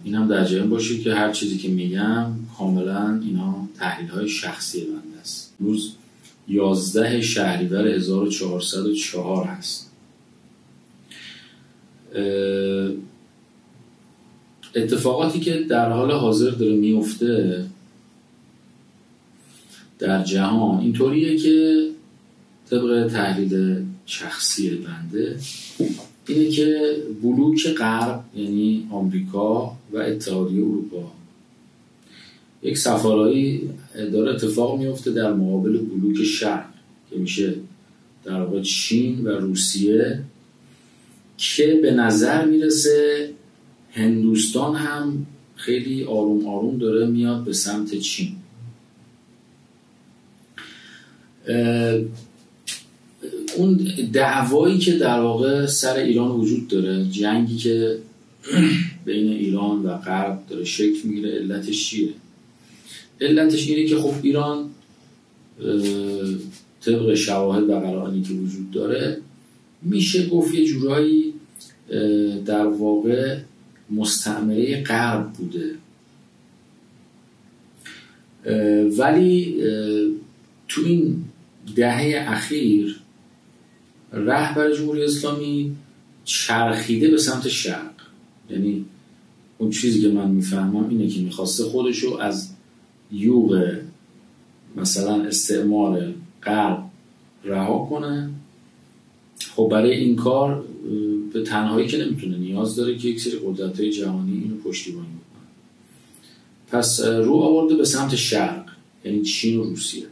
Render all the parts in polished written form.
اینم در جریان باشه که هر چیزی که میگم کاملا اینا تحلیل‌های شخصی بنده است. روز 11 شهریور 1404 هست. اتفاقاتی که در حال حاضر داره میفته در جهان اینطوریه که طبق تحلیل شخصی بنده اینه که بلوک غرب یعنی آمریکا و اتحادیه اروپا یک سفارهایی داره اتفاق میفته در مقابل بلوک شرق که میشه در واقع چین و روسیه، که به نظر میرسه هندوستان هم خیلی آروم آروم داره میاد به سمت چین. اون دعوایی که در واقع سر ایران وجود داره، جنگی که بین ایران و غرب داره شکل میگیره، علتش چیه؟ علتش اینه که خب ایران طبق شواهد و قرائنی که وجود داره میشه گفت یه جورایی در واقع مستعمره غرب بوده، ولی تو این دهه اخیر رهبر جمهوری اسلامی چرخیده به سمت شرق. یعنی اون چیزی که من میفهمم اینه که میخواسته خودشو از یوغ مثلا استعمار غرب رها کنه. خب برای این کار به تنهایی که نمیتونه، نیاز داره که یک سری قدرت‌های جهانی اینو پشتیبانی بکنن. پس رو آورده به سمت شرق، یعنی چین و روسیه.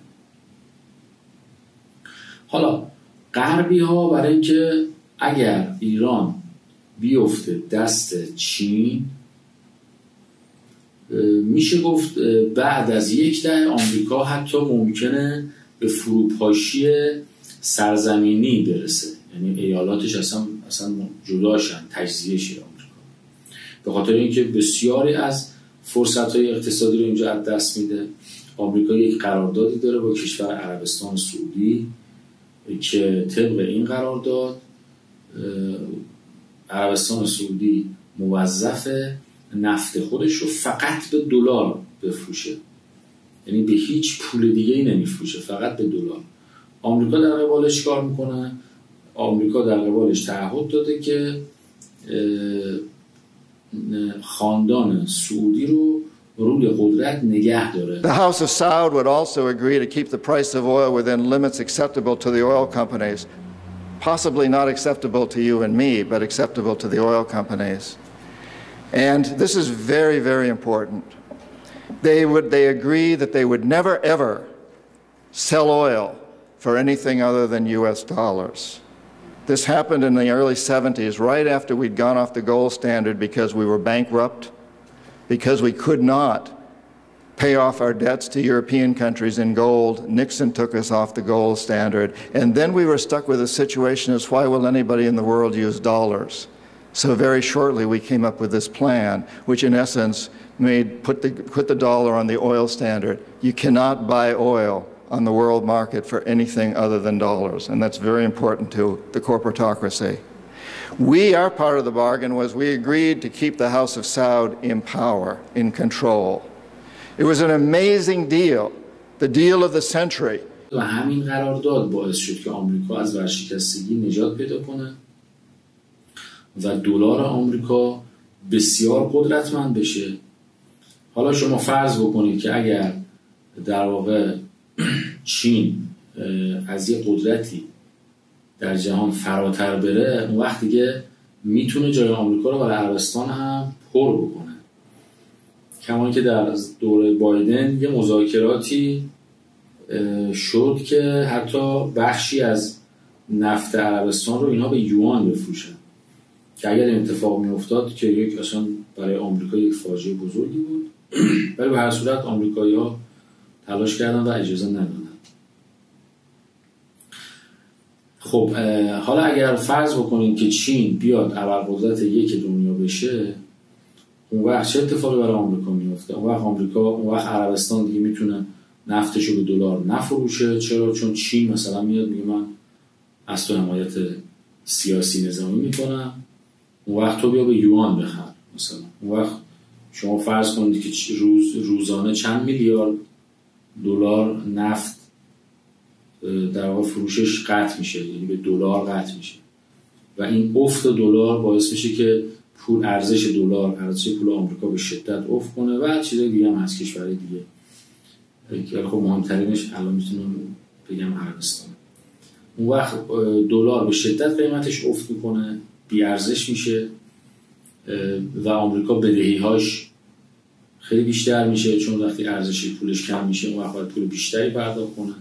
حالا غربی ها برای اینکه اگر ایران بیفته دست چین، میشه گفت بعد از یک دهه آمریکا حتی ممکنه به فروپاشی سرزمینی برسه، یعنی ایالاتش اصلا جداشن، تجزیه شه آمریکا، به خاطر اینکه بسیاری از فرصت‌های اقتصادی رو اینجا از دست میده. آمریکا یک قراردادی داره با کشور عربستان سعودی که طبق این قرارداد عربستان سعودی موظف نفت خودش رو فقط به دلار بفروشه، یعنی به هیچ پول دیگه‌ای نمیفروشه، فقط به دلار. آمریکا در قبالش کار میکنه. آمریکا در قبالش تعهد داده که خاندان سعودی رو روی قدرت نگه داره. The House of Saud would also agree to keep the price of oil within limits acceptable to the oil companies, possibly not acceptable to you and me, but acceptable to the oil companies. And this is very, very important. They agree that they would never ever sell oil for anything other than US dollars. This happened in the early 70s, right after we'd gone off the gold standard because we were bankrupt, because we could not pay off our debts to European countries in gold. Nixon took us off the gold standard. And then we were stuck with a situation as why will anybody in the world use dollars? So very shortly we came up with this plan, which in essence put the dollar on the oil standard. You cannot buy oil on the world market for anything other than dollars. And that's very important to the corporatocracy. Our part of the bargain was we agreed to keep the House of Saud in power, in control. It was an amazing deal, the deal of the century. و همین قرارداد باعث شد که آمریکا از ورشکستگی نجات پیدا کنه و دلار آمریکا بسیار قدرتمند بشه. حالا شما فرض بکنید که اگر در واقع چین از یه قدرتی در جهان فراتر بره، اون وقت دیگه میتونه جای آمریکا رو برای عربستان هم پر بکنه. کما که در دوره بایدن یه مذاکراتی شد که حتی بخشی از نفت عربستان رو اینها به یوان بفروشن که اگر این اتفاق میافتاد که یک اصلا برای آمریکا یک فاجعه بزرگی بود، ولی به هر صورت آمریکایی‌ها تلاش کردن و اجازه ندادن. خب حالا اگر فرض بکنیم که چین بیاد ابرقدرت یک دنیا بشه، اون وقت چه اتفاقی برای آمریکا میفته؟ اون وقت عربستان دیگه میتونه نفتشو به دلار نفروشه. چرا؟ چون چین مثلا میاد میگه من از تو حمایت سیاسی نظامی میکنم، اون وقت تو بیا به یوان بخر مثلا. اون وقت شما فرض کنید که روزانه چند میلیارد دلار نفت در واقع فروشش قطع میشه، یعنی به دلار قطع میشه و این افت دلار باعث میشه که ارزش دلار، ارزش پول آمریکا به شدت افت کنه و چیزای دیگه هم هست، کشورهای دیگه که خب مهمترینش الان میتونم بگم عربستان. اون وقت دلار به شدت قیمتش افت میکنه، بی ارزش میشه و آمریکا بدهی‌هاش خیلی بیشتر میشه، چون وقتی ارزش پولش کم میشه اون وقت باید پول بیشتری پرداخت کنه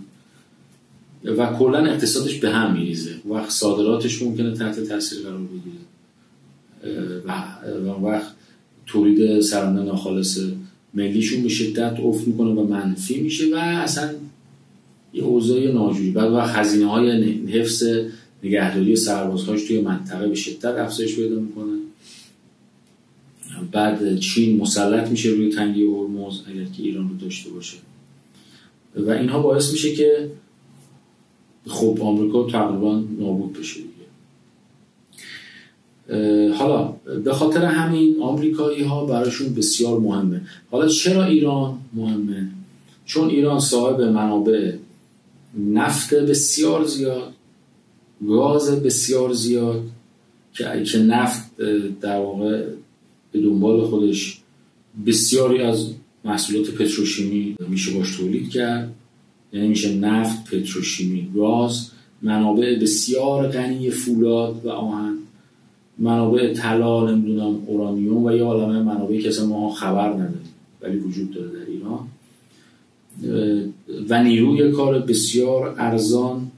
و کلا اقتصادش به هم میریزه. وقت صادراتش ممکنه تحت تاثیر قرار بگیره و وقت تولید سرانه ناخالص ملیشون به شدت افت میکنه و منفی میشه و اصلا یه اوضاع ناجوری. بعد وقت هزینه‌های حفظ نگهداری سربازهاش توی منطقه به شدت افزایش پیدا میکنه. بعد چین مسلط میشه روی تنگه هرمز اگر که ایران رو داشته باشه و اینها باعث میشه که خب آمریکا تقریبا نابود بشه دیگه. حالا به خاطر همین آمریکایی ها براشون بسیار مهمه. حالا چرا ایران مهمه؟ چون ایران صاحب منابع نفت بسیار زیاد، گاز بسیار زیاد که نفت در واقع به دنبال خودش بسیاری از محصولات پتروشیمی میشه باش تولید کرد، یعنی میشه نفت، پتروشیمی، گاز، منابع بسیار غنی فولاد و آهن، منابع طلا، نمیدونم اورانیوم و یه عالمه منابعی که اصلا ما خبر نداریم ولی وجود داره در ایران و نیروی کار بسیار ارزان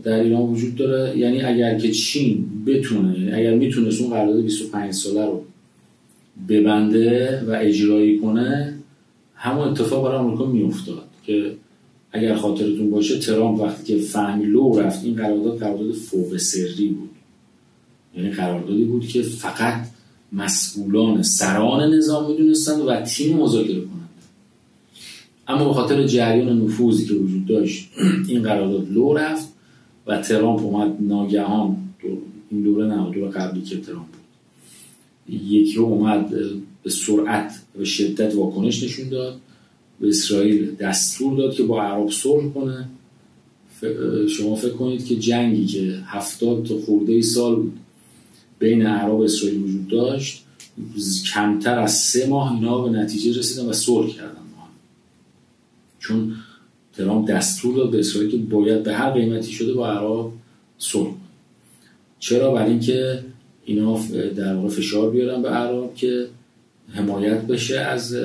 در ایران وجود داره. یعنی اگر که چین بتونه، یعنی اگر میتونه اون قرارداد 25 ساله رو ببنده و اجرایی کنه، همون اتفاق برای آمریکا میافتاد که اگر خاطرتون باشه ترامپ وقتی که فهم لو رفت، این قرارداد فوق سری بود، یعنی قراردادی بود که فقط مسئولان سران نظام میدونستند و تیم مذاکره کنند. اما به خاطر جریان نفوذی که وجود داشت این قرارداد لو رفت و ترامپ اومد ناگهان، این دوره قبلی که ترامپ بود، یکی اومد به سرعت و شدت واکنش نشون داد، به اسرائیل دستور داد که با عرب صلح کنه. شما فکر کنید که جنگی که 70 تا خورده سال بود بین عرب و اسرائیل وجود داشت، کمتر از 3 ماه اینا به نتیجه رسیدن و صلح کردن با هم، چون ترامپ دستور داد به اسرائیل که باید به هر قیمتی شده با عرب صلح کنه. چرا؟ برای اینکه اینا در واقع فشار بیارن به عرب که حمایت بشه از،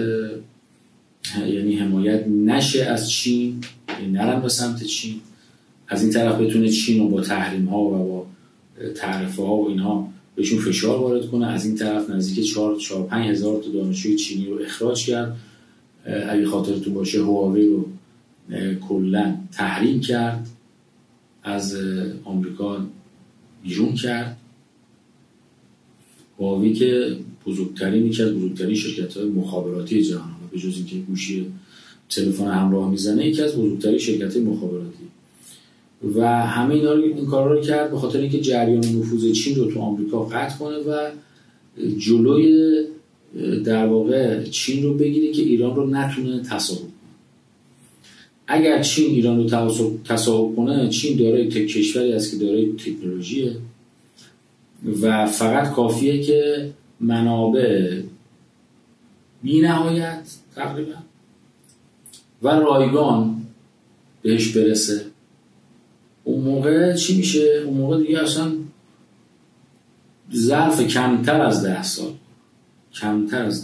یعنی حمایت نشه از چین، یعنی نرن به سمت چین. از این طرف بتونه چین رو با تحریم ها و با تعرفه ها و اینها بهشون فشار وارد کنه. از این طرف نزدیک 4-5 هزار تا دانشجوی چینی رو اخراج کرد. اگه خاطرتون باشه هواوی رو کلا تحریم کرد، از آمریکا بیرون کرد. هواوی که یکی از بزرگترین شرکت‌های مخابراتی جهان، به جز اینکه گوشی تلفن همراه میزنه، یکی از بزرگترین شرکت‌های مخابراتی و همه این کارا رو کرد به خاطر اینکه جریان نفوذ چین رو تو آمریکا قطع کنه و جلوی در واقع چین رو بگیره که ایران رو نتونه تصاحب کنه. اگر چین ایران رو تصاحب کنه، چین دارای کشوری است که دارای تکنولوژیه و فقط کافیه که منابع بی‌نهایت تقریبا و رایگان بهش برسه. اون موقع چی میشه؟ اون موقع دیگه اصلا ظرف کمتر از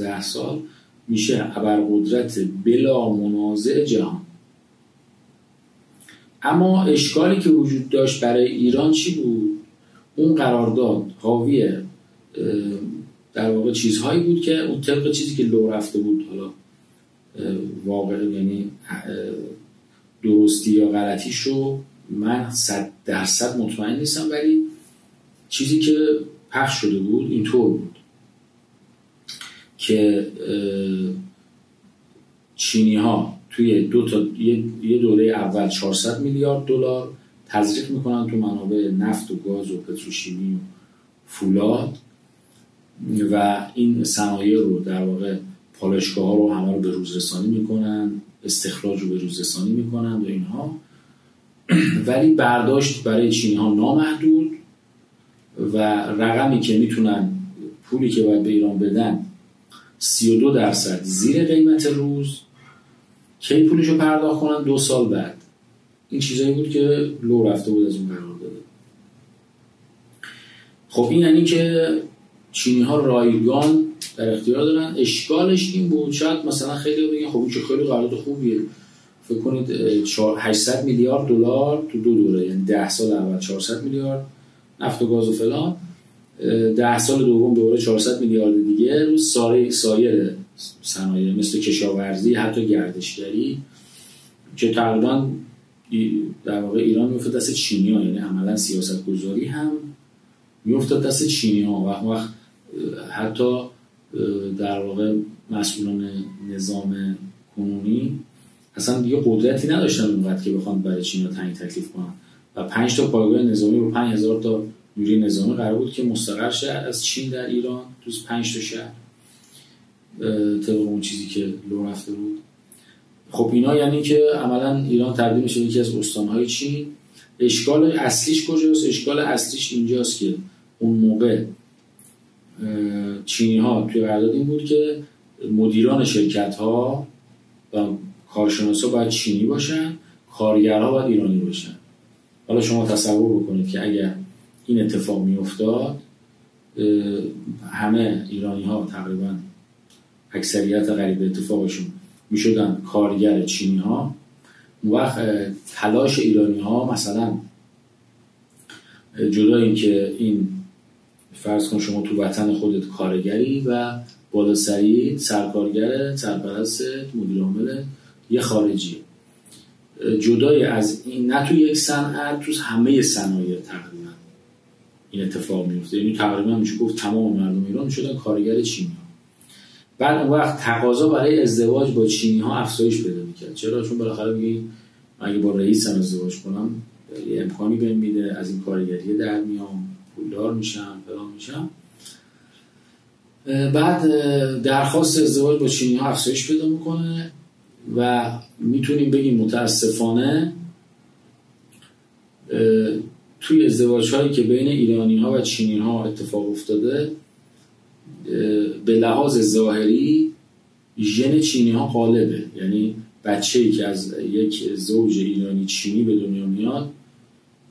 10 سال میشه ابرقدرت بلا منازع جهان. اما اشکالی که وجود داشت برای ایران چی بود؟ اون قرارداد حاوی در واقع چیزهایی بود که اون طبق چیزی که لو رفته بود، حالا واقع یعنی درستی یا غلطیش رو من 100% مطمئن نیستم، ولی چیزی که پخش شده بود اینطور بود که چینی ها توی یه دوره اول 400 میلیارد دلار تزریق میکنن تو منابع نفت و گاز و پتروشیمی و فولاد و این صنایع رو در واقع پالایشگاه ها رو همه رو به روز رسانی میکنن، استخراج رو به روز رسانی میکنن و اینها. ولی برداشت برای چینی ها نامحدود و رقمی که میتونن، پولی که باید به ایران بدن 32% زیر قیمت روز. کی پولشو پرداخت کنن؟ 2 سال بعد. این چیزایی بود که لو رفته بود از اون قرار داده. خب این یعنی که چینی ها رایگان در اختیار دارن. اشکالش این بود، شاید مثلا خیلی بگن خب این که خیلی قرارداد خوبیه، فکر کنید 800 میلیارد دلار تو 2 دوره، یعنی 10 سال اول 400 میلیارد نفت و گاز و فلان، 10 سال دوم دوباره 400 میلیارد دیگه رو سایر صنایع مثل کشاورزی، حتی گردشگری، که تقریبا در واقع ایران میفته دست چینی‌ها. یعنی عملا سیاست گذاری هم میفته دست چینی‌ها و وقت حتی در واقع مسئولان نظام کنونی اصلا دیگه قدرتی نداشتن اونقدر که بخوان برای چینی‌ها تعیین تکلیف کنن و 5 تا پایگاه نظامی و 5000 تا نیروی نظامی قرار بود که مستقر شه از چین در ایران تو 5 تا شهر، طبق اون چیزی که لو رفته بود. خب اینا یعنی که عملا ایران تبدیل میشه یکی از استانهای چین. اشکال اصلیش کجاست؟ اشکال اصلیش اینجاست که اون موقع چینی ها توی قرارداد این بود که مدیران شرکت ها و کارشناسا باید چینی باشن، کارگرها باید ایرانی باشن. حالا شما تصور بکنید که اگر این اتفاق می افتاد، همه ایرانی ها تقریبا اکثریت قریب اتفاقشون می شدن کارگر چینی ها. اون وقت تلاش ایرانی ها مثلا جدا این که این فرض کن شما تو وطن خودت کارگری و بالا سری سرکارگر، سرپرست، مدیر عامل یه خارجی، جدای از این نه تو یک صنعت، تو همه صنایع تقریبا این اتفاق میفته. یعنی تقریبا میشه گفت تمام مردم ایران میشدن کارگر چینی ها. بعد اون وقت تقاضا برای ازدواج با چینی ها افزایش پیدا میکرد. چرا؟ چون بالاخره میگه اگه با رئیسم ازدواج کنم یه امکانی بهم میده، از این کارگری در میام، پولدار میشم، فلان میشم. بعد درخواست ازدواج با چینی ها افزایش پیدا میکنه و میتونیم بگیم متاسفانه توی ازدواج هایی که بین ایرانی ها و چینی ها اتفاق افتاده، به لحاظ ظاهری ژن چینی ها غالبه. یعنی بچه‌ای که از یک زوج ایرانی چینی به دنیا میاد،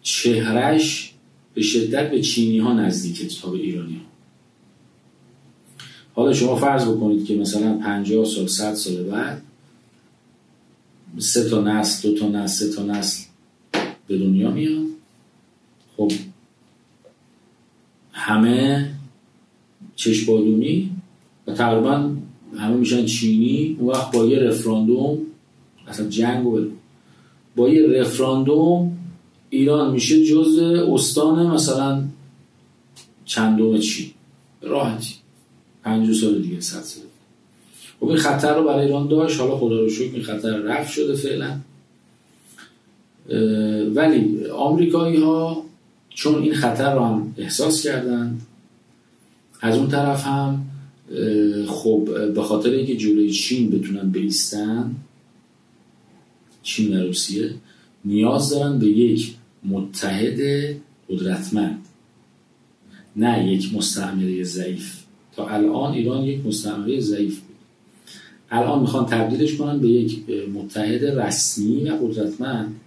چهرهش به شدت به چینی ها نزدیکه تا به ایرانی ها. حالا شما فرض بکنید که مثلا 50 سال 100 سال بعد 3 تا نسل، 2 تا نسل، 3 تا نسل به دنیا میاد. خب همه چشم‌بادونی و تقریبا همه میشن چینی. اون وقت با یه رفراندوم، اصلا جنگ رو با یه رفراندوم ایران میشه جزء استان مثلا چندم چین، راحتی 50 سال دیگه، 100 سال. خب این خطر رو برای ایران داشت. حالا خدا رو شکر این خطر رفع شده فعلا. ولی آمریکایی ها چون این خطر رو هم احساس کردن، از اون طرف هم خب به خاطر اینکه جلوی چین بتونن بایستن، چین و روسیه نیاز دارن به یک متحد قدرتمند، نه یک مستعمره ضعیف. تا الان ایران یک مستعمره ضعیف بود، الان میخوان تبدیلش کنن به یک متحد رسمی و قدرتمند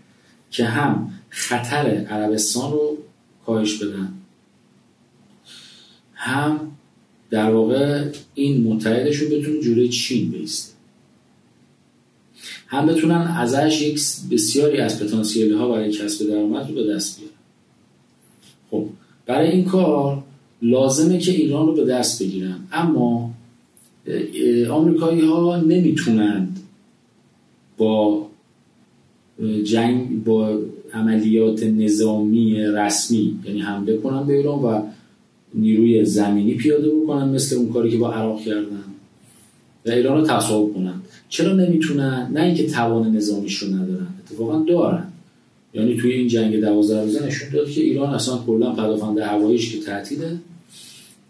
که هم خطر عربستان رو کاهش بدن، هم در واقع این متحدشون بتونه جلوی چین بیسته، هم بتونن ازش یک بسیاری از پتانسیل ها برای کسب درآمد رو به دست بیارن. خب برای این کار لازمه که ایران رو به دست بگیرن، اما آمریکایی ها نمیتونند با جنگ، با عملیات نظامی رسمی، یعنی حمله کنن به ایران و نیروی زمینی پیاده بکنن مثل اون کاری که با عراق کردن و ایران رو تصاحب کنن. چرا نمیتونن؟ نه اینکه توان نظامیشون ندارن، اتفاقا دارن. یعنی توی این جنگ 12 روزه نشون داد که ایران اصلا کلا پدافند هواییش که تعطیله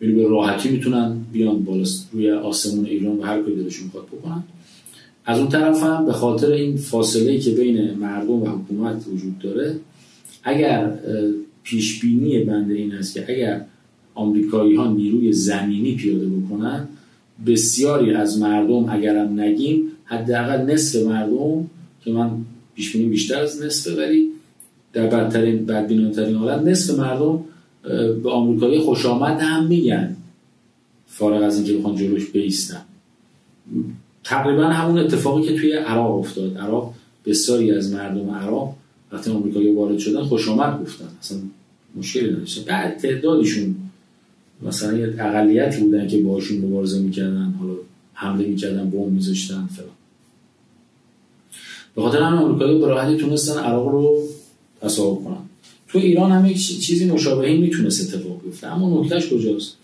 یعنی به راحتی میتونن بیان بالا روی آسمون ایران و هر کاری دلشون میخواد بکنن. از اون طرف هم به خاطر این فاصله‌ای که بین مردم و حکومت وجود داره، اگر پیش بینی بنده این است که اگر آمریکایی‌ها نیروی زمینی پیاده بکنن، بسیاری از مردم، اگرم نگیم حداقل نصف مردم، که من پیش بینی بیشتر از نصف، ولی در بدبینانه‌ترین حالت نصف مردم به آمریکایی خوش آمد هم میگن، فارغ از اینکه بخوان جلوش بایستن. تقریبا همون اتفاقی که توی عراق افتاد. عراق بسیاری از مردم عراق وقتی آمریکایی وارد شدن خوش آمد گفتن، اصلا مشکلی نداشتن. بعد تعدادشون مثلا یه اقلیتی بودن که باهاشون مبارزه میکردن، حالا حمله میکردن، بمب میذاشتن فلان. به خاطر همین آمریکایی به راحتی تونستن عراق رو تصاحب کنن. تو ایران هم یک چیزی مشابهی میتونست اتفاق بیفته، اما نکتهش کجاست؟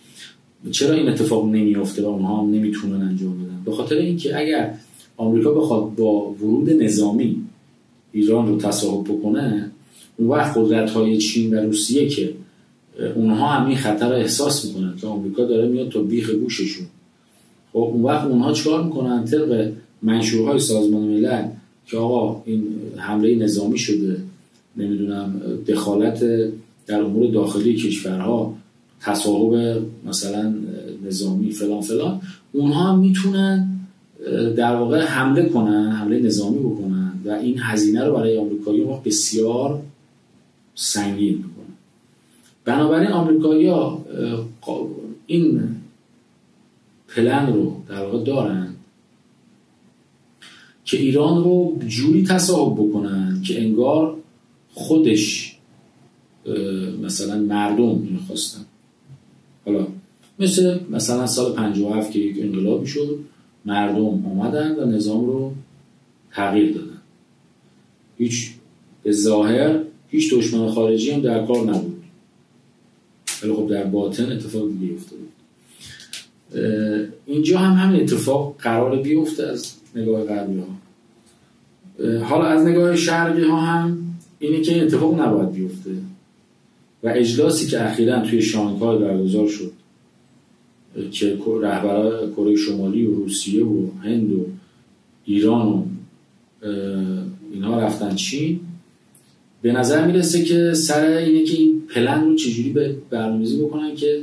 چرا این اتفاق نمیفته و اونها هم نمیتونن انجام بدن؟ به خاطر اینکه اگر آمریکا بخواد با ورود نظامی ایران رو تصاحب بکنه، اون وقت قدرت‌های چین و روسیه که اونها هم این خطر رو احساس میکنن که آمریکا داره میاد تا بیخ گوششون، خب اون وقت اونها چیکار میکنن؟ طبق منشورهای سازمان ملل که آقا این حمله نظامی شده، نمیدونم دخالت در امور داخلی کشورها، تصاحب مثلا نظامی فلان فلان، اونها هم میتونن در واقع حمله کنن، حمله نظامی بکنن و این هزینه رو برای آمریکایی‌ها بسیار سنگین میکنه. بنابراین آمریکایی‌ها این پلن رو در واقع دارن که ایران رو جوری تصاحب بکنن که انگار خودش مثلا مردم اینو خواستن. حالا مثلا سال 57 که یک انقلابی شد، مردم آمدن و نظام رو تغییر دادن. هیچ به ظاهر هیچ دشمن خارجی هم در کار نبود، ولی خب در باطن اتفاق دیگه افتاد. اینجا هم همین اتفاق قرار بیفته از نگاه غربی ها. حالا از نگاه شرقی ها هم اینه که این اتفاق نباید بیفته و اجلاسی که اخیراً توی شانگهای برگزار شد که رهبران کره شمالی و روسیه و هند و ایران و اینها رفتن چین، به نظر میرسه که سر اینه که این پلن رو چجوری برنامه‌ریزی بکنن که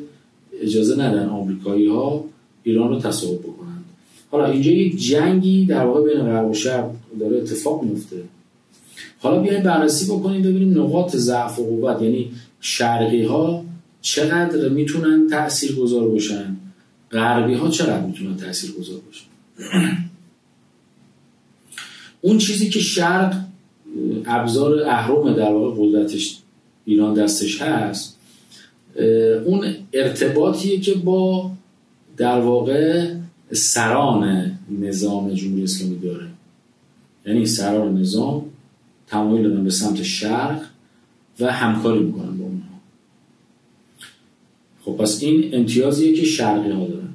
اجازه ندن آمریکایی ها ایران رو تصاحب بکنن. حالا اینجا یک جنگی در واقع بین غرب و شرق داره اتفاق میفته. حالا بیایم بررسی بکنیم ببینیم نقاط ضعف و قوت، یعنی شرقی ها چقدر میتونن تاثیرگذار باشن، غربی ها چقدر میتونن تاثیرگذار باشن. اون چیزی که شرق ابزار اهرم در واقع قدرتش ایران دستش هست، اون ارتباطیه که با در واقع سران نظام جمهوری اسلامی داره. یعنی سران نظام تمایل دارن به سمت شرق و همکاری میکنن با اونها. خب پس این امتیازیه که شرقی ها دارن.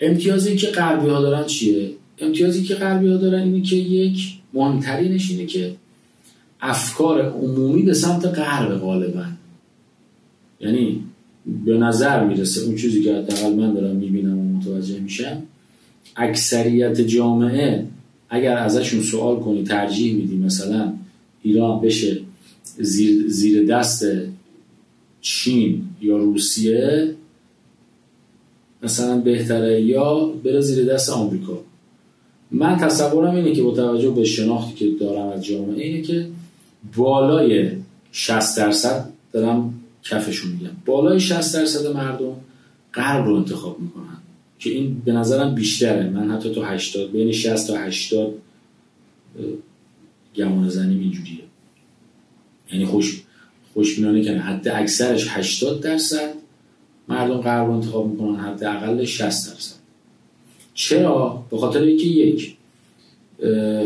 امتیازی که غربی ها دارن چیه؟ امتیازی که غربی ها دارن اینه که یک مهمترینش اینه که افکار عمومی به سمت غرب غالبا. یعنی به نظر میرسه اون چیزی که حداقل من دارم میبینم و متوجه میشم، اکثریت جامعه اگر ازشون سوال کنی ترجیح میدی مثلا ایران بشه زیر دست چین یا روسیه مثلا بهتره یا بره زیر دست آمریکا، من تصورم اینه که با توجه به شناختی که دارم از جامعه اینه که بالای 60% دارم کفشون میگم، بالای 60% مردم غرب رو انتخاب میکنن که این به نظرم بیشتره. من حتی تا 80 بین 60 تا 80 گمان زنیم اینجوریه، یعنی خوشبینانه که حد اکثرش 80% مردم غرب رو انتخاب میکنن، حد اقل 60%. چرا؟ به خاطر اینکه یک،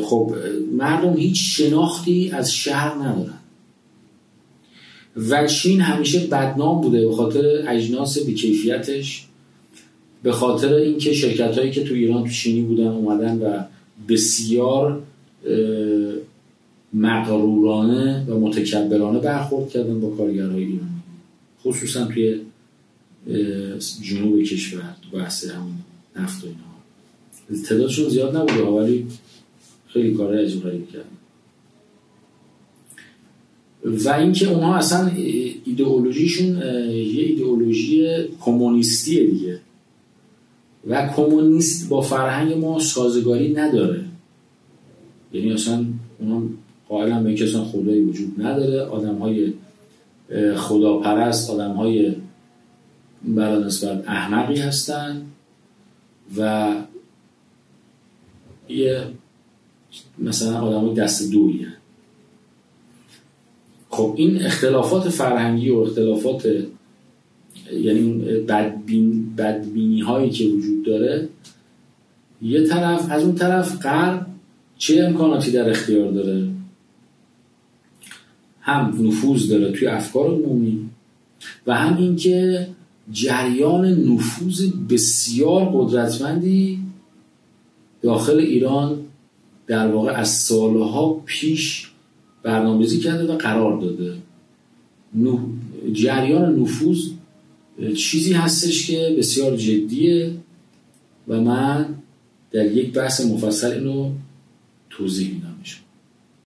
خب مردم هیچ شناختی از شرق ندارن و چین همیشه بدنام بوده به خاطر اجناس بی‌کیفیتش، به خاطر اینکه شرکتایی که تو ایران تو چینی بودن اومدن و بسیار مغرورانه و متکبرانه برخورد کردن با کارگرای ایرانی، خصوصا توی جنوب کشور تو بحث همون نفت و اینا. تعدادشون زیاد نبوده ولی خیلی کارهای عجیب غریب کردن. و اینکه اونها اصلا ایدئولوژیشون یه ایدئولوژی کمونیستیه دیگه و کمونیست با فرهنگ ما سازگاری نداره. یعنی اصلا اونها قائلن به اینکه اصلا خدایی وجود نداره، آدم‌های خداپرست، آدم‌های برای نسبت احمقی هستن و یه مثلا آدم‌های دست دویی هستن. خب این اختلافات فرهنگی و اختلافات یعنی بدبینی هایی که وجود داره یه طرف، از اون طرف غرب چه امکاناتی در اختیار داره؟ هم نفوذ داره توی افکار عمومی و هم اینکه جریان نفوذ بسیار قدرتمندی داخل ایران در واقع از سالها پیش برنامه‌ریزی کرده و قرار داده. جریان نفوذ چیزی هستش که بسیار جدیه و من در یک بحث مفصل اینو توضیح میدم.